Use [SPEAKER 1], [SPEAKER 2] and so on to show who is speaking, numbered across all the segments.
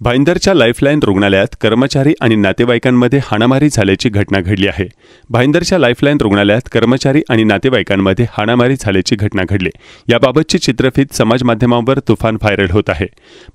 [SPEAKER 1] भाईंदरच्या lifeline रुग्णालयात कर्मचारी आणि नातेवाईकांमध्ये हाणामारी झाल्याची घटना घडली आहे। भाईंदरच्या लाईफलाईन रुग्णालयात कर्मचारी आणि नातेवाईकांमध्ये हाणामारी झाल्याची घटना घडली। याबाबतची चित्रफित समाज माध्यमांवर तुफान व्हायरल होत आहे।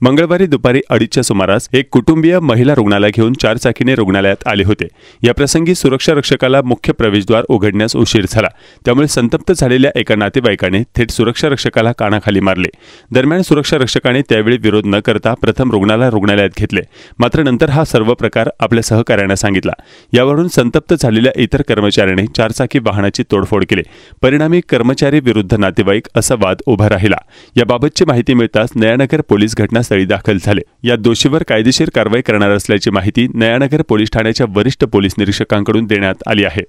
[SPEAKER 1] मंगळवारी दुपारी 2:30च्या सुमारास एक कुटुंबीय महिला रुग्णाला घेऊन चारचाकीने रुग्णालयात आले होते। या प्रसंगी सुरक्षा रक्षकाला मुख्य प्रवेशद्वार उघडण्यास उशीर झाला, त्यामुळे संतप्त झालेल्या एका नातेवाईकाने थेट सुरक्षा रक्षकाला कानाखाली मारले। दरम्यान सुरक्षा रक्षकाने त्यावेळी विरोध न करता प्रथम रुग्णाला रुग्णालयात घेतले, मात्र नंतर हा सर्व प्रकार आपल्या सहकार्यांना सांगितला। यावरून संतप्त झालेल्या इतर कर्मचाऱ्यांनी चारचाकी वाहनाची तोडफोड केली। परिणामी कर्मचारी विरुद्ध नातेवाईक असा वाद उभा राहिला। याबाबतची माहिती मिळताच नयानगर पोलीस घटनास्थळी दाखल झाले। या दोषीवर कायदेशीर कारवाई करणार असल्याची माहिती नयानगर पोलीस ठाण्याच्या वरिष्ठ पोलीस निरीक्षकांकडून देण्यात आली आहे।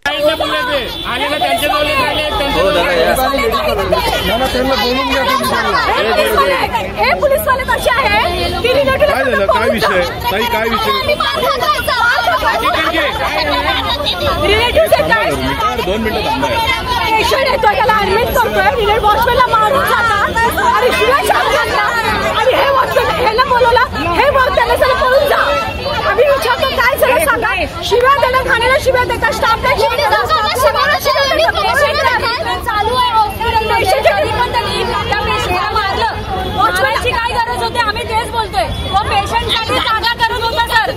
[SPEAKER 2] काय विषय ताई, काय विषय? 2 मिनिटं थांबा।
[SPEAKER 3] पेशंट येतोय, त्याला ऍडमिट करतोय, रिलेट वॉचमॅनला मारून जातात आणि शिवाय आणि हे वॉचमॅन ह्याला बोलवलं, हे बघ त्याला सगळं पळून जा। आम्ही विचारतो काय सगळं सांगा, शिव्या त्याला खाण्याला शिव्या देतात, स्टाफला शिव्या देतात, चालू आहे वॉचमॅनची काय गरज होती, आम्ही तेच बोलतोय। वो पेशंटसाठी जागा करत होता सर।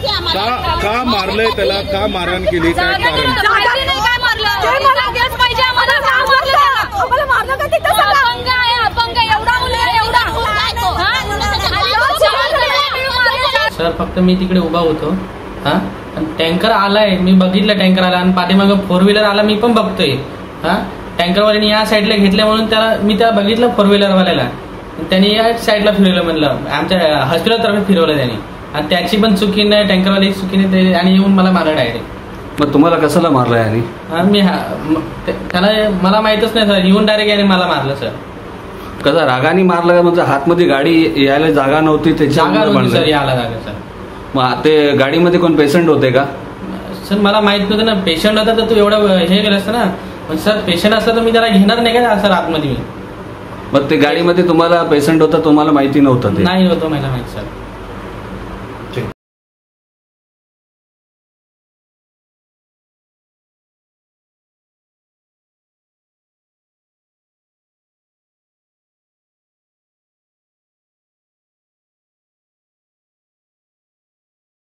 [SPEAKER 2] का मारलंय त्याला, का मारहाण केली, काय कारण?
[SPEAKER 3] काय मारलं ते मला तेच पाहिजे आम्हाला। का मारलं आम्हाला, मारलं का तिथं अपंग आहे, अपंग एवढा मुलं एवढा
[SPEAKER 4] सर। फक्त मी तिकडे उभा होतो, टँकर आलाय, मी बघितलं टँकर आला आणि पाठीमागं 4 व्हीलर आला, मी पण बघतोय। टँकरवाल्याने या साईडला घेतल्या म्हणून त्याला बघितलं 4 व्हीलरवाल्याला, त्यांनी या साईडला फिरवलं, म्हणलं आमच्या हॉस्पिटलतर्फे फिरवलं त्यांनी, आणि त्याची पण चुकीने टँकरवाली चुकीने आणि येऊन मला मारलं डायरेक्ट।
[SPEAKER 5] मग तुम्हाला कशाला मारलं याने?
[SPEAKER 4] मी त्याला मला माहितच नाही सर, येऊन डायरेक्ट याने मला मारलं सर।
[SPEAKER 5] कसा रागाने मारलं का? म्हणजे हातमध्ये गाडी यायला जागा नव्हती त्याच्यामुळे
[SPEAKER 4] सर, यायला जागा सर।
[SPEAKER 5] मग ते गाडीमध्ये कोण पेशंट होते का?
[SPEAKER 4] सर मला माहित नव्हतं ना, पेशंट होता तर तू एवढं हे केलं असतं ना। पण सर पेशंट असलं तर मी त्याला घेणार नाही का सर आतमध्ये मी?
[SPEAKER 5] मग ते गाडीमध्ये तुम्हाला पेशंट होता, तुम्हाला माहिती नव्हतं?
[SPEAKER 4] नाही होतं मला माहित सर।